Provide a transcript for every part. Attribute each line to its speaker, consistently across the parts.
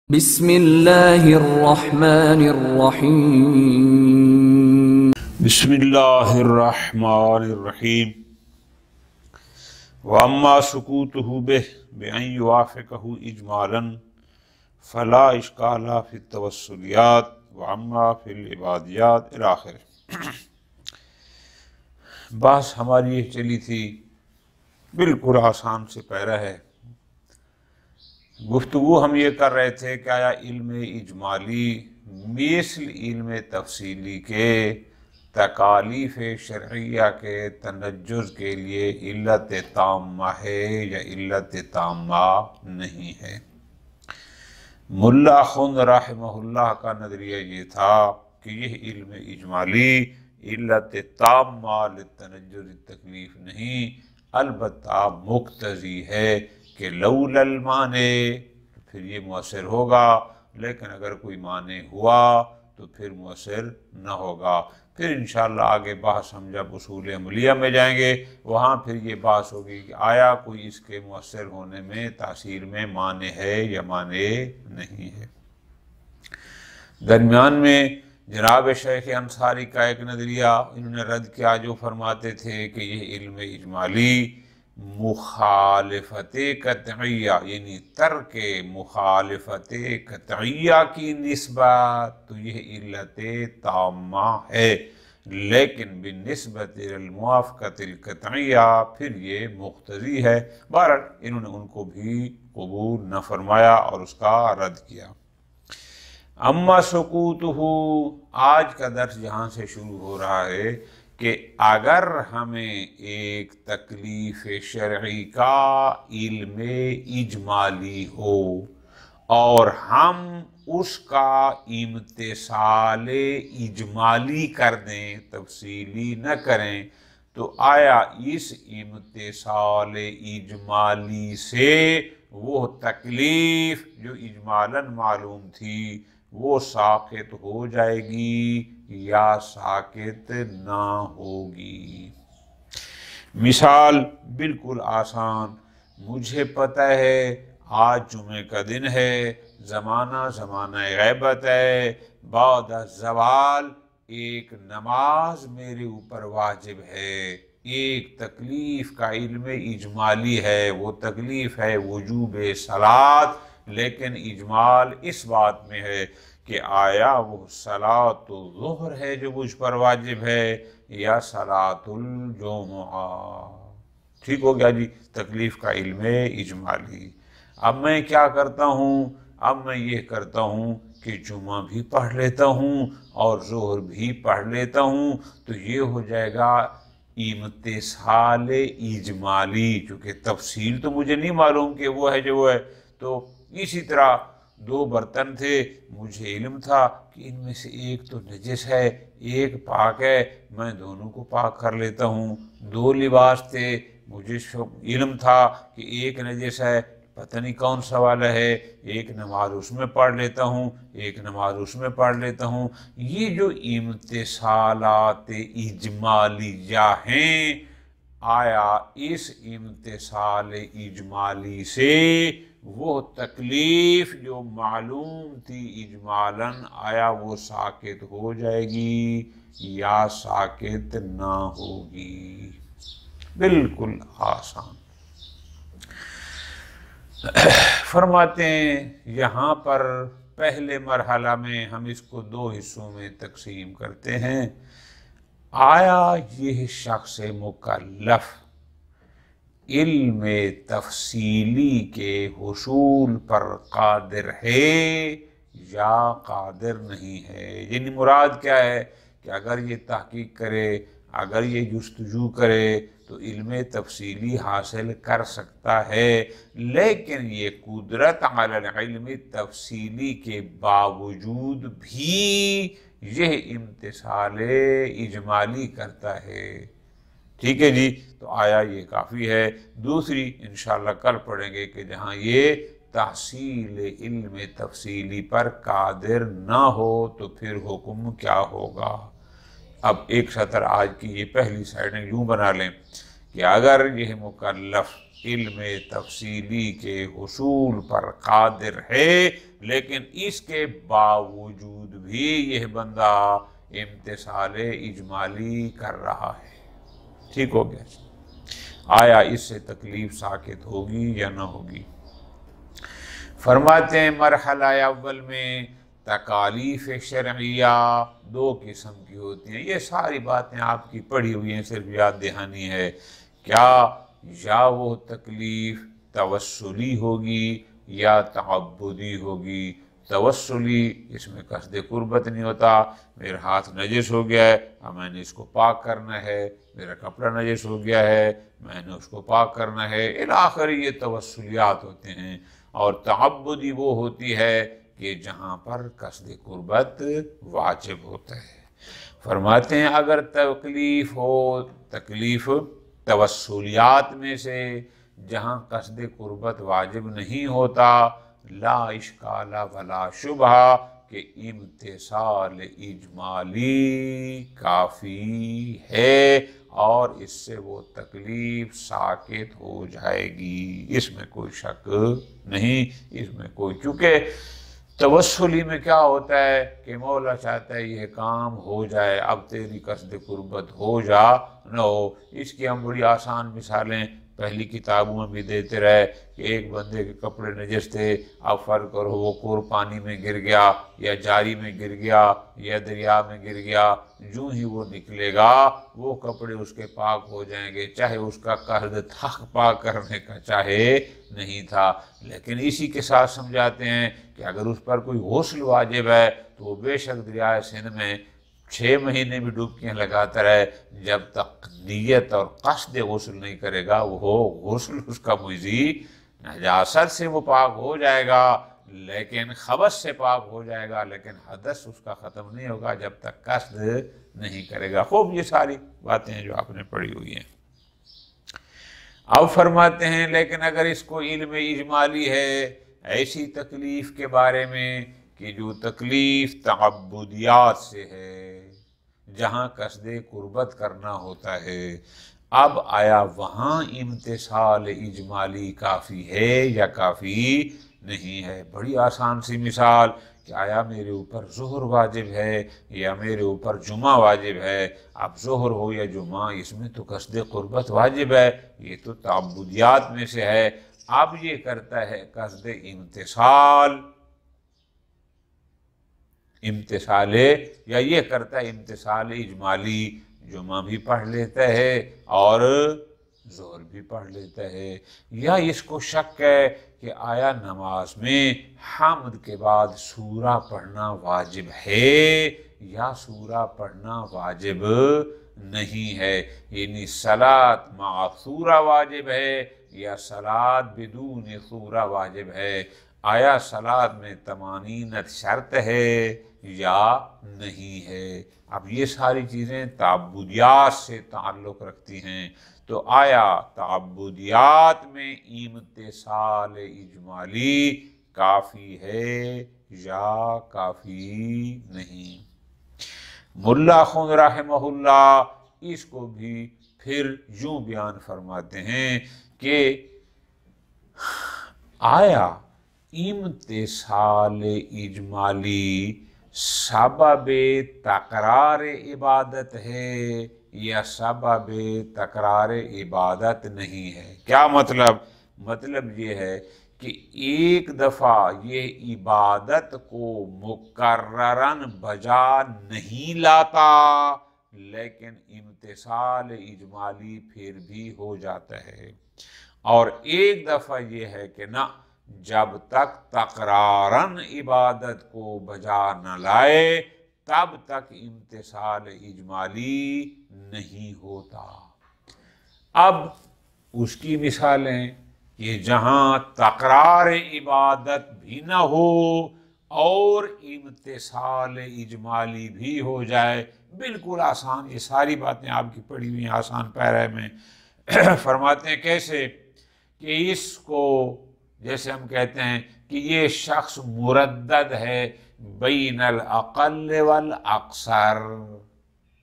Speaker 1: بسم اللہ الرحمن الرحیم
Speaker 2: بسم اللہ الرحمن الرحیم واما سکوتہ بأن یوافقہ اجمالا فلا اشکال فی التوسلیات واما فی العبادیات الی آخر۔ بحث ہماری یہ چلی تھی، بالکل آسان سے پیرا ہے۔ گفتگو ہم یہ کر رہے تھے کہ آیا علم اجمالی مثل علم تفصیلی کے تکالیف شرعیہ کے تنجز کے لیے علت تامہ ہے یا علت تامہ نہیں ہے؟ ملا خند رحمہ اللہ کا نظریہ یہ تھا کہ یہ علم اجمالی علت تامہ للتنجز التکلیف نہیں، البتہ مقتضی ہے کہ لولا المانع پھر یہ مؤثر ہوگا، لیکن اگر کوئی مانع ہوا تو پھر مؤثر نہ ہوگا۔ پھر انشاءاللہ آگے بحث ہم جب اصول عملیہ میں جائیں گے وہاں پھر یہ بحث ہوگی کہ آیا کوئی اس کے مؤثر ہونے میں تاثیر میں مانع ہے یا مانع نہیں ہے۔ درمیان میں جناب شیخ انصاری کا ایک نظریہ انہوں نے رد کیا، جو فرماتے تھے کہ یہ علم اجمالی مخالفت قطعیہ یعنی ترک مخالفت قطعیہ کی نسبت تو یہ علت تامہ ہے، لیکن بالنسبت الموافقت القطعیہ پھر یہ مقتضی ہے۔ بہرحال انہوں نے ان کو بھی قبول نہ فرمایا اور اس کا رد کیا۔ اما سکوتہ، آج کا درس یہاں سے شروع ہو رہا ہے کہ اگر ہمیں ایک تکلیف شرعی کا علم اجمالی ہو اور ہم اس کا امتثال اجمالی کر دیں، تفصیلی نہ کریں، تو آیا اس امتثال اجمالی سے وہ تکلیف جو اجمالاً معلوم تھی وہ ساقط ہو جائے گی یا ساقط نہ ہوگی؟ مثال بالکل آسان، مجھے پتہ ہے آج جمعے کا دن ہے، زمانہ غیبت ہے، بعد الزوال ایک نماز میرے اوپر واجب ہے، ایک تکلیف کا علم اجمالی ہے، وہ تکلیف ہے وجوب صلاۃ، لیکن اجمال اس بات میں ہے کہ آیا وہ صلاۃ الظہر ہے جو مجھ پر واجب ہے یا صلاۃ الجمعہ۔ ٹھیک ہو گیا جی، تکلیف کا علم اجمالی۔ اب میں کیا کرتا ہوں؟ اب میں یہ کرتا ہوں کہ جمعہ بھی پڑھ لیتا ہوں اور ظہر بھی پڑھ لیتا ہوں، تو یہ ہو جائے گا امتثال اجمالی، چونکہ تفصیل تو مجھے نہیں معلوم کہ وہ ہے جو وہ ہے۔ تو اسی طرح دو برتن تھے، مجھے علم تھا کہ ان میں سے ایک تو نجس ہے ایک پاک ہے، میں دونوں کو پاک کر لیتا ہوں۔ دو لباس تھے، مجھے علم تھا کہ ایک نجس ہے، پتہ نہیں کون سا والا ہے، ایک نماز اس میں پڑھ لیتا ہوں ایک نماز اس میں پڑھ لیتا ہوں۔ یہ جو امتثالات اجمالیہ ہیں، آیا اس امتثال اجمالی سے وہ تکلیف جو معلوم تھی اجمالاً، آیا وہ ساقط ہو جائے گی یا ساقط نہ ہوگی؟ بالکل آسان۔ فرماتے ہیں یہاں پر پہلے مرحلہ میں ہم اس کو دو حصوں میں تقسیم کرتے ہیں۔ آیا یہ شخص مکلف علم تفصیلی کے حصول پر قادر ہے یا قادر نہیں ہے؟ یعنی مراد کیا ہے کہ اگر یہ تحقیق کرے، اگر یہ جستجو کرے تو علم تفصیلی حاصل کر سکتا ہے، لیکن یہ قدرت علی العلم تفصیلی کے باوجود بھی یہ امتثال اجمالی کرتا ہے۔ ٹھیک ہے جی، تو آیا یہ کافی ہے؟ دوسری انشاءاللہ کل پڑھیں گے کہ جہاں یہ تحصیل علم تفصیلی پر قادر نہ ہو تو پھر حکم کیا ہوگا۔ اب ایک سطر آج کی یہ پہلی سائیڈ یوں بنا لیں کہ اگر یہ مکلف علم تفصیلی کے حصول پر قادر ہے، لیکن اس کے باوجود بھی یہ بندہ امتثال اجمالی کر رہا ہے۔ ٹھیک ہو گیا؟ آیا اس سے تکلیف ساکت ہوگی یا نہ ہوگی؟ فرماتے ہیں مرحلہ اول میں تکالیف شرعیہ دو قسم کی ہوتی ہیں۔ یہ ساری باتیں آپ کی پڑھی ہوئی ہیں، صرف یاد دہانی ہے۔ کیا یا وہ تکلیف توسلی ہوگی یا تعبدی ہوگی؟ توسلی، اس میں قصد قربت نہیں ہوتا، میرا ہاتھ نجس ہو گیا ہے، اب میں نے اس کو پاک کرنا ہے، میرا کپڑا نجس ہو گیا ہے، میں نے اس کو پاک کرنا ہے، الاخر یہ توسلیات ہوتے ہیں۔ اور تعبدی وہ ہوتی ہے کہ جہاں پر قصد قربت واجب ہوتا ہے۔ فرماتے ہیں اگر تکلیف ہو، تکلیف توسلیات میں سے جہاں قصد قربت واجب نہیں ہوتا، لا اشکال ولا شبہ کہ امتثال اجمالی کافی ہے اور اس سے وہ تکلیف ساکت ہو جائے گی، اس میں کوئی شک نہیں، اس میں کوئی، کیونکہ توسلی میں کیا ہوتا ہے کہ مولا چاہتا ہے یہ کام ہو جائے، اب تیری قصد قربت ہو جا نہ ہو۔ اس کی ہم بڑی آسان مثالیں پہلی کتابوں میں بھی دیتے رہے کہ ایک بندے کے کپڑے نجس تھے، اب فرض کرو وہ کور پانی میں گر گیا یا جاری میں گر گیا یا دریا میں گر گیا، جو ہی وہ نکلے گا وہ کپڑے اس کے پاک ہو جائیں گے، چاہے اس کا قصد تھا پاک کرنے کا چاہے نہیں تھا۔ لیکن اسی کے ساتھ سمجھاتے ہیں کہ اگر اس پر کوئی غسل واجب ہے تو وہ بے شک دریائے سندھ میں 6 مہینے بھی ڈبکیاں لگاتا رہے، جب تک نیت اور قصد غسل نہیں کرے گا وہ غسل اس کا مجزی، نجاست سے وہ پاک ہو جائے گا لیکن خبث سے پاک ہو جائے گا، لیکن حدث اس کا ختم نہیں ہوگا جب تک قصد نہیں کرے گا۔ خوب یہ ساری باتیں ہیں جو آپ نے پڑھی ہوئی ہیں۔ اب فرماتے ہیں لیکن اگر اس کو علم اجمالی ہے ایسی تکلیف کے بارے میں کہ جو تکلیف تعبدیات سے ہے، جہاں قصد قربت کرنا ہوتا ہے، اب آیا وہاں امتثال اجمالی کافی ہے یا کافی نہیں ہے؟ بڑی آسان سی مثال کہ آیا میرے اوپر ظہر واجب ہے یا میرے اوپر جمعہ واجب ہے؟ اب ظہر ہو یا جمعہ، اس میں تو قصد قربت واجب ہے، یہ تو تعبدیات میں سے ہے۔ اب یہ کرتا ہے قصد امتثال یا یہ کرتا ہے امتثال اجمالی، جمعہ بھی پڑھ لیتا ہے اور ظہر بھی پڑھ لیتا ہے، یا اس کو شک ہے کہ آیا نماز میں حمد کے بعد سورہ پڑھنا واجب ہے یا سورہ پڑھنا واجب نہیں ہے، یعنی صلاۃ مع سورہ واجب ہے یا صلاۃ بدون سورہ واجب ہے، آیا صلاۃ میں طمانینت شرط ہے یا نہیں ہے؟ اب یہ ساری چیزیں تعبدیات سے تعلق رکھتی ہیں، تو آیا تعبدیات میں امتثال اجمالی کافی ہے یا کافی نہیں؟ ملا خن رحمہ اللہ اس کو بھی پھر یوں بیان فرماتے ہیں کہ آیا امتثال اجمالی سبب تقرار عبادت ہے یا سبب تقرار عبادت نہیں ہے؟ کیا مطلب؟ مطلب یہ ہے کہ ایک دفعہ یہ عبادت کو مکرراً بجا نہیں لاتا لیکن امتثال اجمالی پھر بھی ہو جاتا ہے، اور ایک دفعہ یہ ہے کہ نہ، جب تک تقراراً عبادت کو بجا نہ لائے تب تک امتثال اجمالی نہیں ہوتا۔ اب اس کی مثالیں کہ جہاں تقرار عبادت بھی نہ ہو اور امتثال اجمالی بھی ہو جائے، بالکل آسان، یہ ساری باتیں آپ کی پڑھی ہوئی آسان پیرے میں فرماتے ہیں کیسے کہ اس کو جیسے ہم کہتے ہیں کہ یہ شخص مردد ہے بین الاقل والاکثر،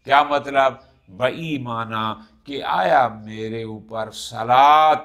Speaker 2: کیا مطلب؟ بئی معنی کہ آیا میرے اوپر صلاۃ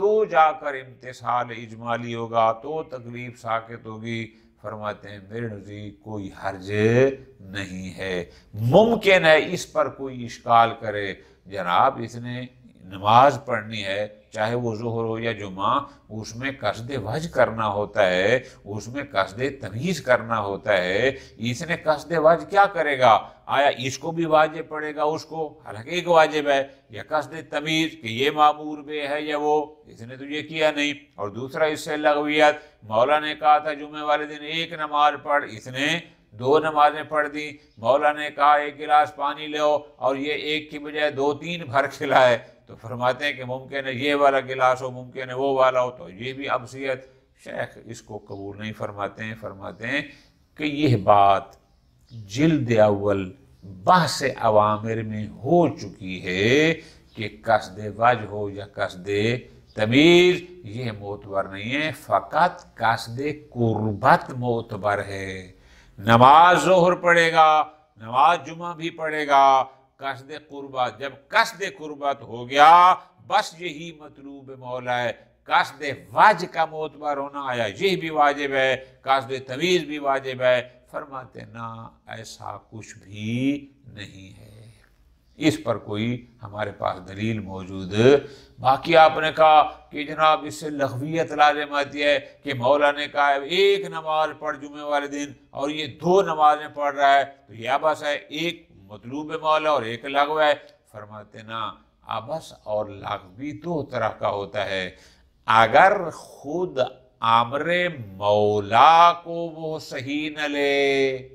Speaker 2: تو جا کر امتثال اجمالی ہوگا، تو تکلیف ساکت ہوگی۔ فرماتے ہیں میرے نزدیک کوئی حرج نہیں ہے۔ ممکن ہے اس پر کوئی اشکال کرے، جناب اس نے نماز پڑھنی ہے، چاہے وہ ظہر ہو یا جمعہ، اس میں قصد وجہ کرنا ہوتا ہے، اس میں قصد تمیز کرنا ہوتا ہے، اس نے قصد وجہ کیا کرے گا؟ آیا اس کو بھی واجب پڑے گا اس کو؟ حالانکہ ایک واجب ہے، یا قصد تمیز کہ یہ معمور بے ہے یا وہ، اس نے تو یہ کیا نہیں۔ اور دوسرا اس سے لغویت، مولا نے کہا تھا جمعے والے دن ایک نماز پڑھ، اس نے 2 نمازیں پڑھ دی۔ مولا نے کہا 1 گلاس پانی لو، اور یہ 1 کی بجائے 2-3 بھر کھلائے۔ تو فرماتے ہیں کہ ممکن ہے یہ والا گلاس ہو، ممکن ہے وہ والا ہو، تو یہ بھی ابسیت۔ شیخ اس کو قبول نہیں فرماتے ہیں، فرماتے ہیں کہ یہ بات جلد اول بحث اوامر میں ہو چکی ہے کہ قصد وجہ ہو یا قصد تمیز، یہ معتبر نہیں ہے، فقط قصد قربت معتبر ہے۔ نماز ظہر پڑھے گا، نماز جمعہ بھی پڑھے گا، قصد قربت، جب قصد قربت ہو گیا بس یہی مطلوب مولا ہے۔ قصد وجہ کا معتبر ہونا، آیا یہ بھی واجب ہے، قصد تمیز بھی واجب ہے؟ فرماتے نا، ایسا کچھ بھی نہیں ہے، اس پر کوئی ہمارے پاس دلیل موجود۔ باقی آپ نے کہا کہ جناب اس سے لغویت لازم آتی ہے کہ مولا نے کہا 1 نماز پڑھ جمعے والے دن، اور یہ 2 نمازیں پڑھ رہا ہے، تو یہ عبث ہے، ایک مطلوب مولا اور ایک لغو ہے۔ فرماتے نا، عبث اور لغو بھی 2 طرح کا ہوتا ہے۔ اگر خود امر مولا کو وہ صحیح نہ لے،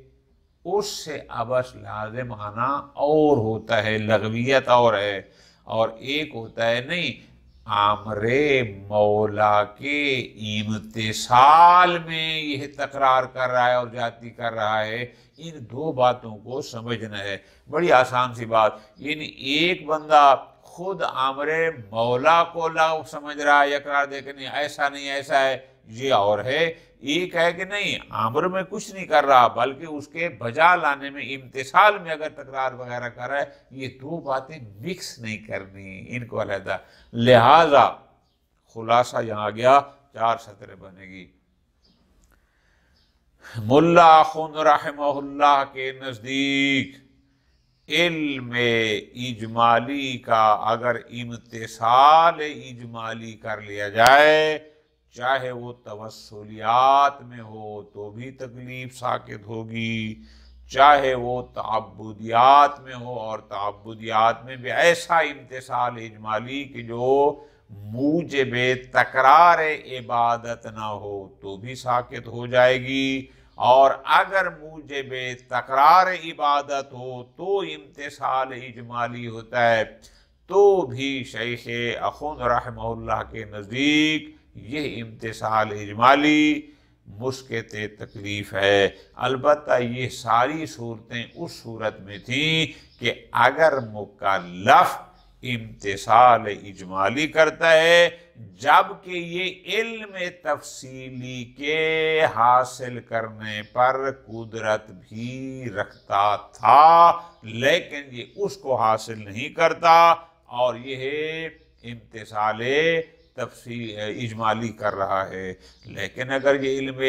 Speaker 2: اس سے عبث لازم آنا اور ہوتا ہے، لغویت اور ہے، اور ایک ہوتا ہے نہیں، امر مولا کے امتثال میں یہ تکرار کر رہا ہے اور جاتی کر رہا ہے۔ ان 2 باتوں کو سمجھنا ہے، بڑی آسان سی بات۔ یعنی ایک بندہ خود امر مولا کو لغو سمجھ رہا ہے، اقرار دے کہ نہیں ایسا نہیں ایسا ہے، یہ اور ہے۔ ایک ہے کہ نہیں، امر میں کچھ نہیں کر رہا بلکہ اس کے بجا لانے میں، امتثال میں اگر تکرار وغیرہ کر رہا ہے، یہ 2 باتیں مکس نہیں کرنی، ان کو علیحدہ۔ لہذا خلاصہ یہاں گیا، 4 سطریں بنے گی۔ ملا خن رحمہ اللہ کے نزدیک علم اجمالی کا اگر امتثال اجمالی کر لیا جائے، چاہے وہ توسلیات میں ہو تو بھی تکلیف ساکت ہوگی، چاہے وہ تعبدیات میں ہو اور تعبدیات میں بھی ایسا امتثال اجمالی کہ جو موجب تکرار عبادت نہ ہو تو بھی ساکت ہو جائے گی، اور اگر موجب تکرار عبادت ہو تو امتثال اجمالی ہوتا ہے، تو بھی شیخ اخوند رحمہ اللہ کے نزدیک یہ امتثال اجمالی مسقط تکلیف ہے۔ البتہ یہ ساری صورتیں اس صورت میں تھیں کہ اگر مکلف امتثال اجمالی کرتا ہے جبکہ یہ علم تفصیلی کے حاصل کرنے پر قدرت بھی رکھتا تھا، لیکن یہ اس کو حاصل نہیں کرتا اور یہ امتثال اجمالی کر رہا ہے۔ لیکن اگر یہ علم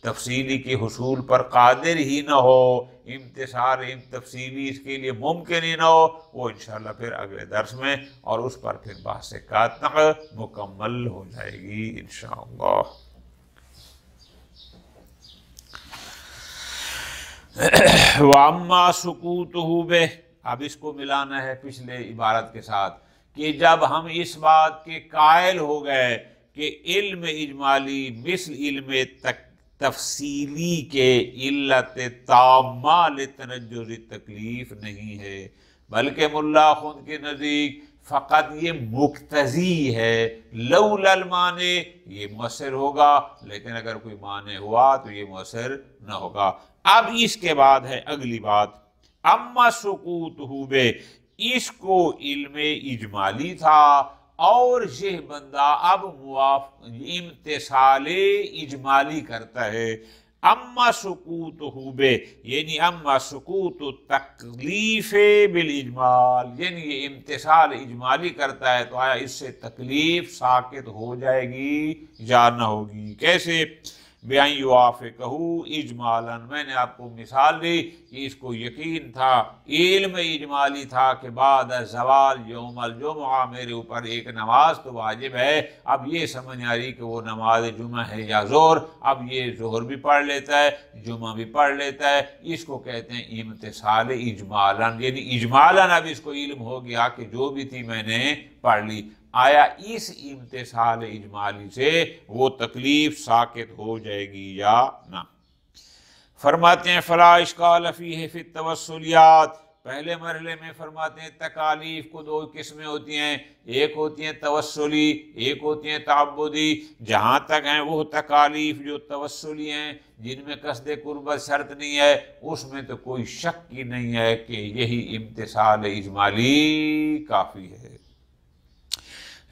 Speaker 2: تفصیلی کے حصول پر قادر ہی نہ ہو، امتثال تفصیلی اس کے لیے ممکن ہی نہ ہو، وہ انشاءاللہ پھر اگلے درس میں، اور اس پر پھر بحث قاطع مکمل ہو جائے گی انشاءاللہ۔ وَأَمَّا سُقُوطُهُ بِهِ، اب اس کو ملانا ہے پچھلے عبارت کے ساتھ کہ جب ہم اس بات کے قائل ہو گئے کہ علم اجمالی مثل علم تفصیلی کے علت تامہ لتنجز تکلیف نہیں ہے، بلکہ ملا خود کے نزدیک فقط یہ مقتضی ہے، لولا المانع یہ مؤثر ہوگا، لیکن اگر کوئی مانع ہوا تو یہ مؤثر نہ ہوگا۔ اب اس کے بعد ہے اگلی بات، اما سقوطہ بہ، اس کو علم اجمالی تھا اور یہ بندہ اب امتثال اجمالی کرتا ہے، اما سکوت بے یعنی اما سکوت تکلیف بالاجمال، یعنی یہ امتثال اجمالی کرتا ہے تو آیا اس سے تکلیف ساکت ہو جائے گی یا نہ ہوگی؟ کیسے؟ بِأَن يُوَافِقَهُ اجمالاً، میں نے آپ کو مثال دی کہ اس کو یقین تھا، علم اجمالی تھا کہ بعد زوال یوم الجمعہ میرے اوپر ایک نماز تو واجب ہے، اب یہ سمجھ آ رہی کہ وہ نماز جمعہ ہے یا ظہر، اب یہ ظہر بھی پڑھ لیتا ہے جمعہ بھی پڑھ لیتا ہے، اس کو کہتے ہیں امتثال اجمالاً، یعنی اجمالاً اب اس کو علم ہو گیا کہ جو بھی تھی میں نے پڑھ لی۔ آیا اس امتثال اجمالی سے وہ تکلیف ساکت ہو جائے گی یا نہ؟ فرماتے ہیں فلا اشکال فیہ فی التوسلیات، پہلے مرحلے میں فرماتے ہیں تکالیف کو دو قسمیں ہوتی ہیں، ایک ہوتی ہیں توسلی، ایک ہوتی ہیں تعبدی۔ جہاں تک ہیں وہ تکالیف جو توسلی ہیں، جن میں قصد قربت شرط نہیں ہے، اس میں تو کوئی شک ہی نہیں ہے کہ یہی امتثال اجمالی کافی ہے۔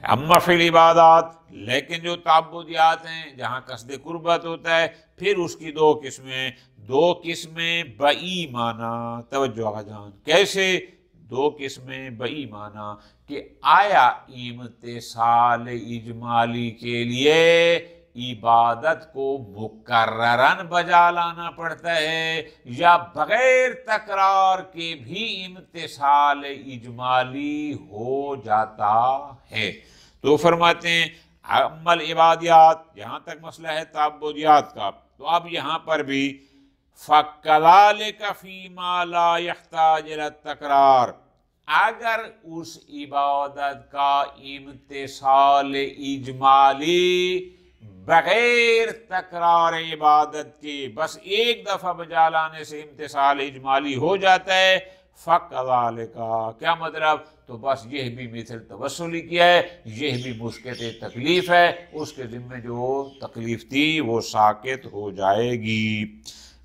Speaker 2: اما فی العبادات، لیکن جو تعبدیات ہیں جہاں قصد قربت ہوتا ہے، پھر اس کی دو قسمیں بایمانہ، توجہ آجان، کیسے دو قسمیں بایمانہ؟ کہ آیا امتثال اجمالی کے لیے عبادت کو مکرراً بجا لانا پڑتا ہے یا بغیر تکرار کے بھی امتثال اجمالی ہو جاتا ہے؟ تو فرماتے ہیں اما العبادیات، جہاں تک مسئلہ ہے تعبدیات کا، تو اب یہاں پر بھی فَكَذَلِكَ فِي مَا لَا يَحْتَاجُ إِلَى التَّكْرَارِ، اگر اس عبادت کا امتثال اجمالی بغیر تکرار عبادت کے بس ایک دفعہ بجا لانے سے امتثال اجمالی ہو جاتا ہے، فَكَذَلِكَ، کیا مطلب؟ تو بس یہ بھی مثل توسلی کیا ہے، یہ بھی مسقط تکلیف ہے، اس کے ذمہ جو تکلیف تھی وہ ساکت ہو جائے گی۔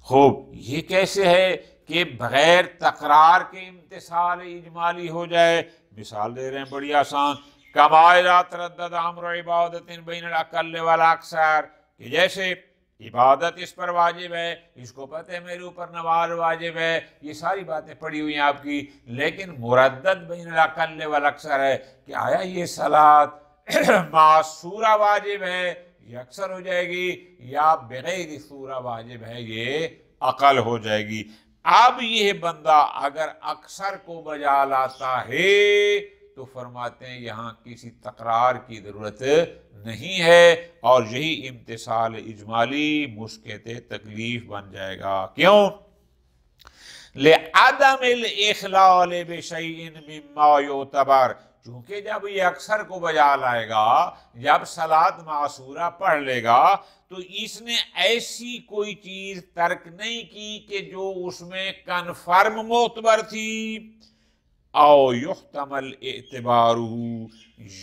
Speaker 2: خوب، یہ کیسے ہے کہ بغیر تکرار کے امتثال اجمالی ہو جائے؟ مثال دے رہے ہیں بڑی آسان، کما اذا تردد امر عبادت بین الاقل والاکثر، کہ جیسے عبادت اس پر واجب ہے، اس کو پتہ ہے میرے اوپر نماز واجب ہے، یہ ساری باتیں پڑھی ہوئی ہیں آپ کی، لیکن مردد بین الاقل والاکثر ہے کہ آیا یہ صلاۃ مع سورہ واجب ہے یہ اکثر ہو جائے گی یا بغیر سورہ واجب ہے یہ اقل ہو جائے گی۔ اب یہ بندہ اگر اکثر کو بجا لاتا ہے تو فرماتے ہیں یہاں کسی تکرار کی ضرورت نہیں ہے، اور یہی امتثال اجمالی مسقط تکلیف بن جائے گا۔ کیوں؟ لِعَدَمِ الْإِخْلَالِ بِشَيْءٍ مِّمَّا يُعْتَبَرُ، چونکہ جب یہ اکثر کو بجا لائے گا، جب صلاۃ معصورہ پڑھ لے گا تو اس نے ایسی کوئی چیز ترک نہیں کی کہ جو اس میں کنفرم معتبر تھی، او یحتمل اعتبارہ،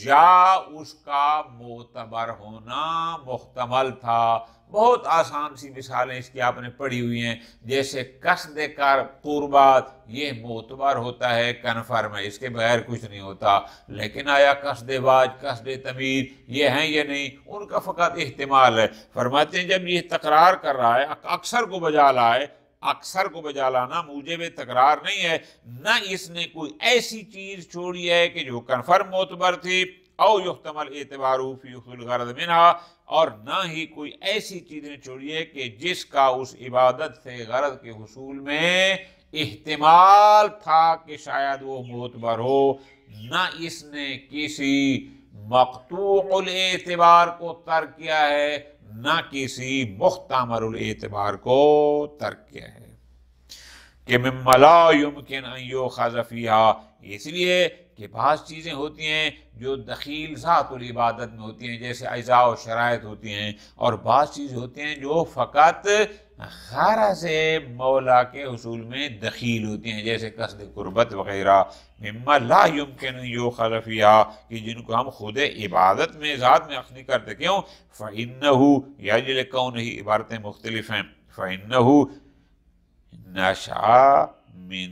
Speaker 2: یا اس کا معتبر ہونا محتمل تھا۔ بہت آسان سی مثالیں اس کی آپ نے پڑھی ہوئی ہیں، جیسے قصد قربات، یہ معتبر ہوتا ہے، کنفرم ہے، اس کے بغیر کچھ نہیں ہوتا، لیکن آیا قصد واج، قصد تمیر یہ ہیں یا نہیں، ان کا فقط احتمال ہے۔ فرماتے ہیں جب یہ تکرار کر رہا ہے، اکثر کو بجا لائے، اکثر کو بجا لانا موجب تکرار نہیں ہے، نہ اس نے کوئی ایسی چیز چھوڑی ہے کہ جو کنفرم معتبر تھی، او یحتمل اعتبارہ فی حصول الغرض منہا، اور نہ ہی کوئی ایسی چیز نے چھوڑی ہے کہ جس کا اس عبادت سے غرض کے حصول میں احتمال تھا کہ شاید وہ معتبر ہو، نہ اس نے کسی مقطوع الاعتبار کو ترک کیا ہے، نہ کسی محتمل الاعتبار کو ترک کیا ہے۔ کہ مما لا یمکن ان یؤخذ فیہا، اس لیے کہ بعض چیزیں ہوتی ہیں جو دخیل ذات العبادت میں ہوتی ہیں، جیسے اجزاء و شرائط ہوتی ہیں، اور بعض چیزیں ہوتی ہیں جو فقط غرض مولا کے حصول میں دخیل ہوتی ہیں، جیسے قصد قربت وغیرہ۔ مما لا یمکن ان یؤخذ فیہا، کہ جن کو ہم خود عبادت میں ذات میں اخذ نہیں کرتے، کیوں؟ فإنہ، یا جل کونہ، عبارتیں مختلف ہیں، فإنہ نشأ من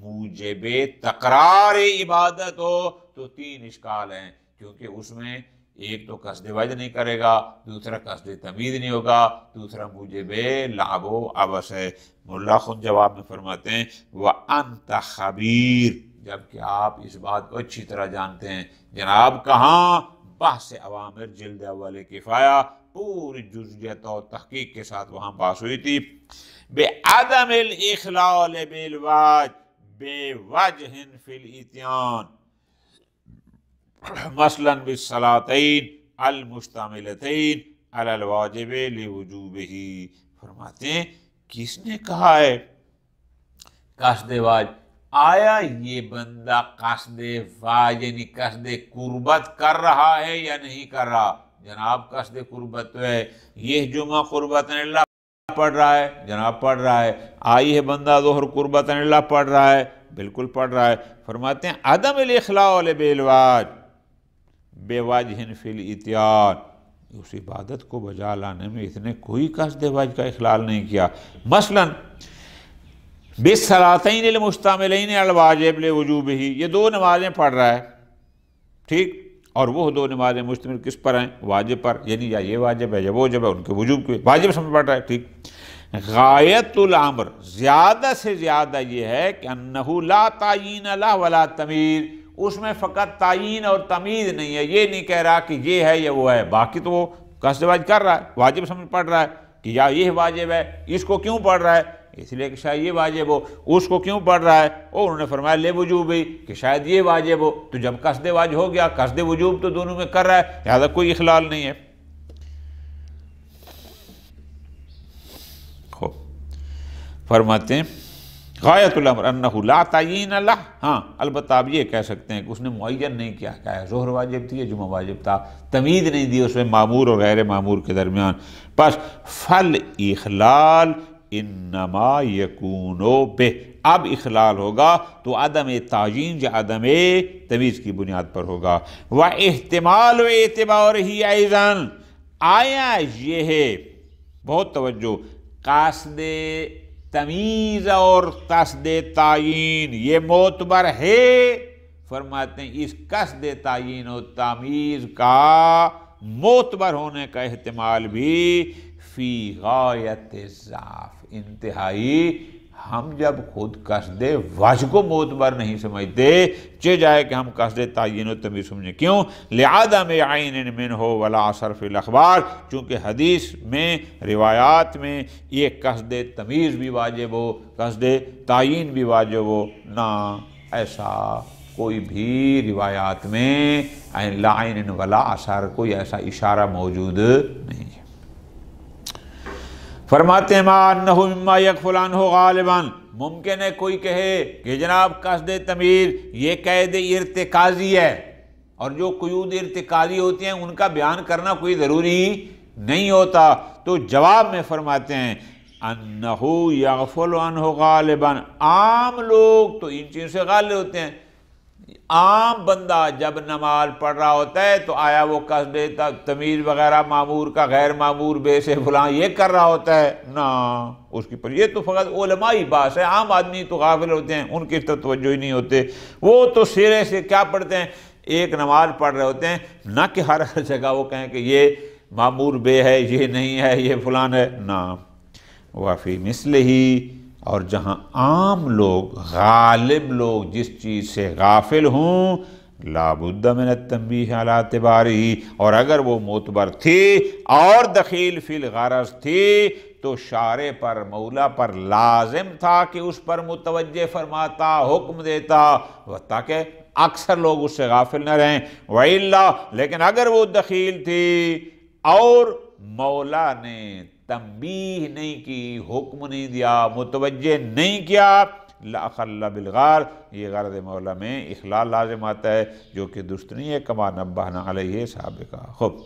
Speaker 2: موجب تکرار عبادت ہو تو 3 اشکال ہیں، کیونکہ اس میں ایک تو قصد وجہ نہیں کرے گا، دوسرا قصد تمید نہیں ہوگا، دوسرا موجب لعب و عبث ہے۔ مولا خود جواب میں فرماتے ہیں وَأَنْتَ خبیر، جبکہ آپ اس بات کو اچھی طرح جانتے ہیں۔ جناب کہاں بحث عوامر جلد اول کفایہ پوری جزئیت اور تحقیق کے ساتھ وہاں بحث ہوئی تھی۔ بِعَدَمِ الْإِخْلَالِ بِالْوَجْهِ بِوَجْهٍ فِي الْإِتْيَانِ مثلاً بالصلاتین المشتملتین علی الواجب لوجوبہ۔ فرماتے ہیں کس نے کہا ہے قصد واجب؟ آیا یہ بندہ قصد واجب یعنی قصد قربت کر رہا ہے یا نہیں کر رہا؟ جناب قصد قربت تو ہے، یہ جمعہ قربت اللہ پڑھ رہا ہے، جناب پڑھ رہا ہے۔ آئی ہے بندہ ظہر قربت اللہ پڑھ رہا ہے، بالکل پڑھ رہا ہے۔ فرماتے ہیں عدم الاخلاء بالواجب بوجہ فی الاتیان، اس عبادت کو بجا لانے میں اس نے کوئی قصد وجہ کا اخلال نہیں کیا۔ مثلاً بالصلاتین المشتملین علی الواجب لوجوبہ، یہ 2 نمازیں پڑھ رہا ہے، ٹھیک، اور وہ 2 نمازیں مشتمل کس پر ہیں؟ واجب پر، یعنی یا یہ واجب ہے یا وہ واجب ہے، ان کے وجوب کے واجب سمجھ پڑھ رہا ہے، ٹھیک۔ غایت الامر، زیادہ سے زیادہ یہ ہے کہ انہ لا تعین لہ ولا تمیز، اس میں فقط تعین اور تمیز نہیں ہے، یہ نہیں کہہ رہا کہ یہ ہے یا وہ ہے، باقی تو وہ قصد واجب کر رہا ہے، واجب سمجھ پڑھ رہا ہے کہ یا یہ واجب ہے، اس کو کیوں پڑھ رہا ہے؟ اس لیے کہ شاید یہ واجب ہو، اس کو کیوں پڑھ رہا ہے؟ اور انہوں نے فرمایا لے وجوب ہی، کہ شاید یہ واجب ہو، تو جب قصد واجب ہو گیا، قصد وجوب تو دونوں میں کر رہا ہے، لہذا کوئی اخلال نہیں ہے۔ فرماتے ہیں غایت الامر انہ لا تعین لہ، ہاں البتہ آپ یہ کہہ سکتے ہیں کہ اس نے معین نہیں کیا، کہا ہے ظہر واجب تھی یا جمعہ واجب تھا، تمید نہیں دی اس میں معمور اور غیر معمور کے درمیان۔ بس فل اخلال انما یکون بہ، اب اخلال ہوگا تو عدم تعین یا عدم تمیز کی بنیاد پر ہوگا۔ واحتمال و اعتبارہ ایضاً، آیا یہ ہے، بہت توجہ، قصد تمیز اور قصد تعین یہ معتبر ہے؟ فرماتے ہیں اس قصد تعین و تمیز کا معتبر ہونے کا احتمال بھی فی غایت الضعف، انتہائی، ہم جب خود قصد وجہ کو معتبر نہیں سمجھتے، چہ جائے کہ ہم قصد تعین و تمیز سمجھیں، کیوں؟ لعدم عین منہ ولا اثر فی الاخبار، چونکہ حدیث میں روایات میں یہ قصد تمیز بھی واجب ہو، قصد تعین بھی واجب ہو، نہ ایسا کوئی بھی روایات میں لا عین ولا اثر کوئی ایسا اشارہ موجود نہیں ہے۔ فرماتے ہیں ما انہ مما یغفل عنہ غالباً، ممکن ہے کوئی کہے کہ جناب قصد تمیز یہ قید ارتکازی ہے، اور جو قیود ارتکازی ہوتی ہیں ان کا بیان کرنا کوئی ضروری نہیں ہوتا، تو جواب میں فرماتے ہیں انہ یغفل عنہ غالباً، عام لوگ تو ان چیزوں سے غافل ہوتے ہیں۔ عام بندہ جب نماز پڑھ رہا ہوتا ہے تو آیا وہ قصد تمیز وغیرہ معمور کا غیر معمور بے سے فلاں یہ کر رہا ہوتا ہے؟ نہ، اس کی پر یہ تو فقط علمائی بات ہے، عام آدمی تو غافل ہوتے ہیں، ان کی طرف توجہ ہی نہیں ہوتے، وہ تو سرے سے کیا پڑھتے ہیں، ایک نماز پڑھ رہے ہوتے ہیں، نہ کہ ہر جگہ وہ کہیں کہ یہ معمور بے ہے، یہ نہیں ہے، یہ فلان ہے، نہ۔ وفی مثلہ، اور جہاں عام لوگ، غالب لوگ جس چیز سے غافل ہوں، لا بد من التنبیہ علی اعتبارہ، اور اگر وہ معتبر تھی اور دخیل فی الغرض تھی تو شارع پر، مولا پر لازم تھا کہ اس پر متوجہ فرماتا، حکم دیتا، تاکہ اکثر لوگ اس سے غافل نہ رہیں۔ وَإِلَّا، لیکن اگر وہ دخیل تھی اور مولا نے تنبیہ نہیں کی، حکم نہیں دیا، متوجہ نہیں کیا، لَأَخَلَّ بِالْغَارِ، یہ غرض مولا میں اخلال لازم آتا ہے، جو کہ درست نہیں ہے، کما نبہنا علیہ سابقہ۔ خوب،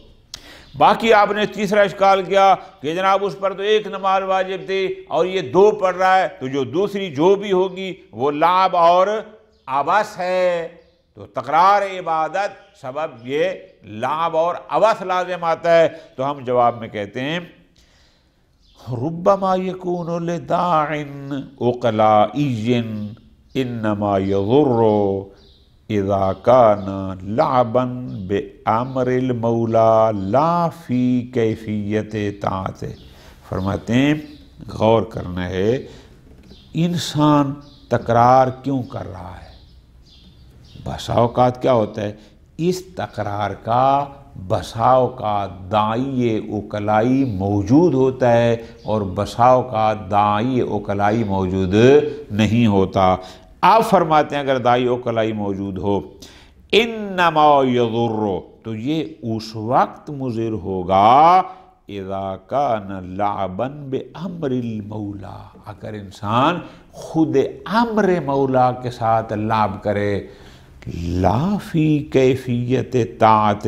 Speaker 2: باقی آپ نے تیسرا اشکال کیا کہ جناب اس پر تو ایک نماز واجب تھی اور یہ 2 پڑھ رہا ہے، تو جو دوسری جو بھی ہوگی وہ لعب اور عبث ہے، تو تکرار عبادت سبب یہ لعب اور عبث لازم آتا ہے۔ تو ہم جواب میں کہتے ہیں ربما یکون لداع اقلائی انما یضر اذا کان لعبا بامر المولا لا فی کیفیت طاعت. فرماتے ہیں غور کرنا ہے انسان تکرار کیوں کر رہا ہے. بسا اوقات کیا ہوتا ہے اس تکرار کا بسا اوقات داعی اوکلائی موجود ہوتا ہے اور بسا اوقات داعی اوکلائی موجود نہیں ہوتا. آپ فرماتے ہیں اگر داعی اوکلائی موجود ہو انما یضر تو یہ اس وقت مضر ہوگا اذا کان لعبا بامر المولا اگر انسان خود امر مولا کے ساتھ لعب کرے لا فی کیفیت طاعت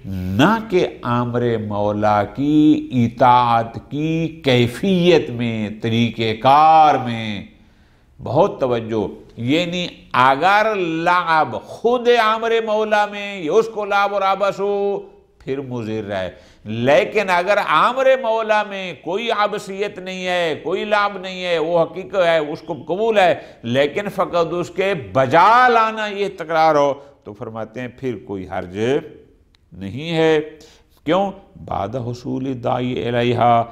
Speaker 2: نہ کہ امر مولا کی اطاعت کی کیفیت میں طریقہ کار میں. بہت توجہ یعنی اگر لعب خود امر مولا میں اس کو لعب اور عبث ہو پھر مضر ہے لیکن اگر امر مولا میں کوئی عبثیت نہیں ہے کوئی لعب نہیں ہے وہ حقیقت ہے اس کو قبول ہے لیکن فقط اس کے بجا لانا یہ تکرار ہو تو فرماتے ہیں پھر کوئی حرج نہیں ہے. کیوں بعد حصول داعی الیہا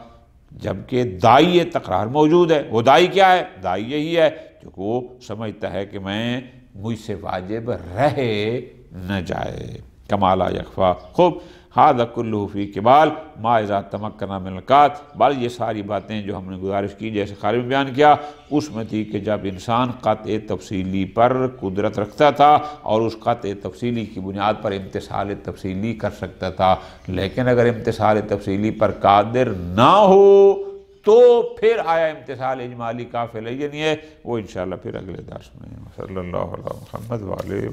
Speaker 2: جبکہ داعی تکرار موجود ہے. وہ داعی کیا ہے داعی یہی ہے جو وہ سمجھتا ہے کہ میں مجھ سے واجب رہے نہ جائے کما لا یخفا. خوب ھذا کلہ فی کمال ما اذا تمکن من القات. بل یہ ساری باتیں جو ہم نے گزارش کی جیسے خارج میں بیان کیا اس میں تھی کہ جب انسان قطع تفصیلی پر قدرت رکھتا تھا اور اس قطع تفصیلی کی بنیاد پر امتثال تفصیلی کر سکتا تھا لیکن اگر امتثال تفصیلی پر قادر نہ ہو تو پھر آیا امتثال اجمالی کافی نہیں ہے. وہ انشاءاللہ پھر اگلے درس میں. صلی اللہ علیہ محمد وعلیہ